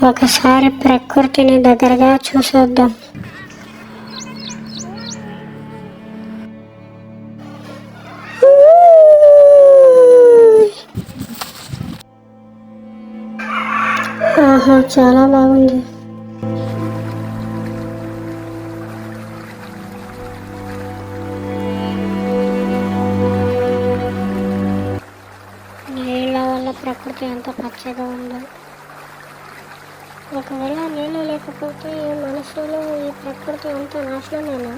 ఒకసారి ప్రకృతిని దగ్గరగా చూసొద్దాం. ఆహా, చాలా బాగుంది. నీళ్ళ వల్ల ప్రకృతి ఎంత పచ్చగా ఉందో. ఒకవేళ నీళ్ళు లేకపోతే ఈ మనుషులు ఈ ప్రకృతి అంతా నాశనమేనా?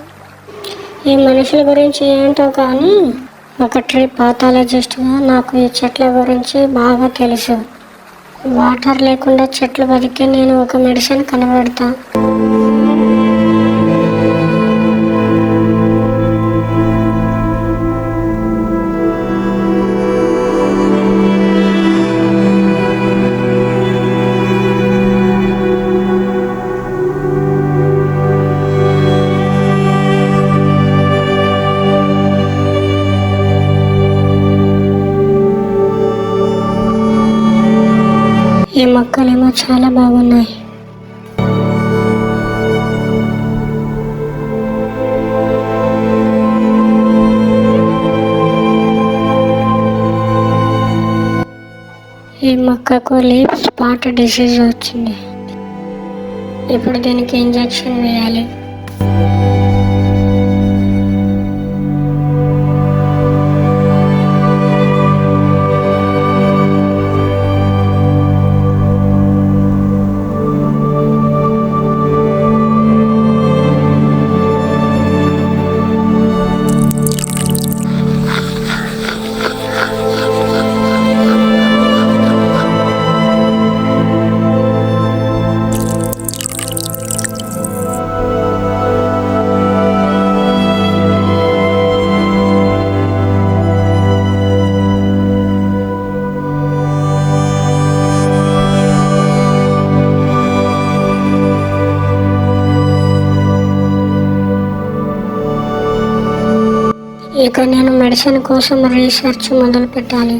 ఈ మనుషుల గురించి ఏంటో కానీ ఒక ట్రీ పాథాలజిస్ట్గా నాకు ఈ చెట్ల గురించి బాగా తెలుసు. వాటర్ లేకుండా చెట్లు బతికి నేను ఒక మెడిసిన్ కనబడతా. ఈ మొక్కలేమో చాలా బాగున్నాయి. ఈ మొక్కకు లీఫ్ స్పాట్ డిసీజ్ వచ్చింది. ఇప్పుడు దీనికి ఇంజెక్షన్ వేయాలి. ఇక నేను మెడిసిన్ కోసం రీసెర్చ్ మొదలు పెట్టాలి.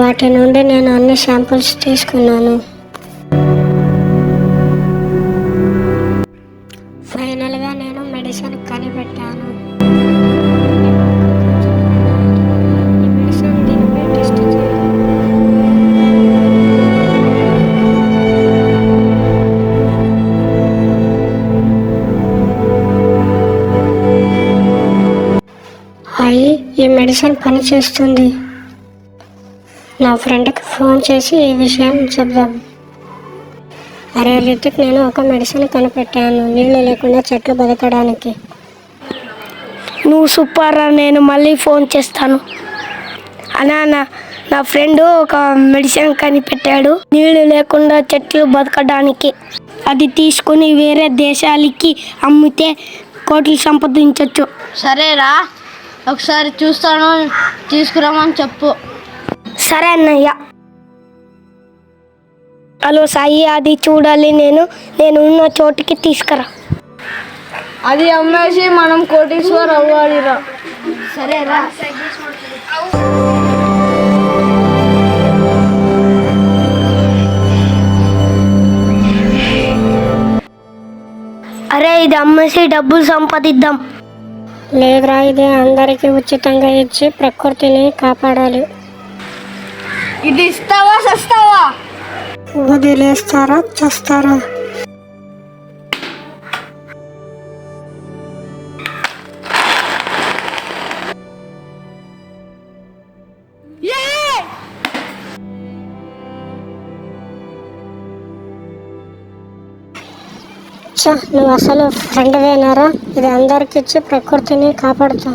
వాటి నుండి నేను అన్ని శాంపిల్స్ తీసుకున్నాను. ఫైనల్గా నేను మెడిసిన్ కనిపెట్టాను. ఈ మెడిసిన్ దీనిపై టెస్ట్ చేయాలి. ఈ మెడిసిన్ పనిచేస్తుంది. నా ఫ్రెండ్కి ఫోన్ చేసి ఈ విషయం చెప్దాం. అరే రితిక్, నేను ఒక మెడిసిన్ కనిపెట్టాను నీళ్ళు లేకుండా చెట్లు బతకడానికి. నువ్వు సూపర్ రా, నేను మళ్ళీ ఫోన్ చేస్తాను. అన్నా, నా ఫ్రెండ్ ఒక మెడిసిన్ కనిపెట్టాడు నీళ్ళు లేకుండా చెట్లు బతకడానికి. అది తీసుకుని వేరే దేశాలకి అమ్మితే కోట్లు సంపాదించవచ్చు. సరేరా, ఒకసారి చూస్తాను, తీసుకురామని చెప్పు. సరే అన్నయ్య. హలో సాయి, అది చూడాలి, నేను ఉన్న చోటికి తీసుకురా. అది అమ్మేసి మనం కోటీశ్వర్ అవ్వాలిరా. సరేరా. అరే, ఇది అమ్మేసి డబ్బులు సంపాదిద్దాం. లేదురా, ఇది అందరికీ ఉచితంగా ఇచ్చి ప్రకృతిని కాపాడాలి. ఇది ఇస్తావా చస్తావా? వదిలేస్తారా చస్తారా? నువ్వు అసలు ఫ్రెండ్వేనారా? ఇది అందరికి ఇచ్చి ప్రకృతిని కాపాడుతా.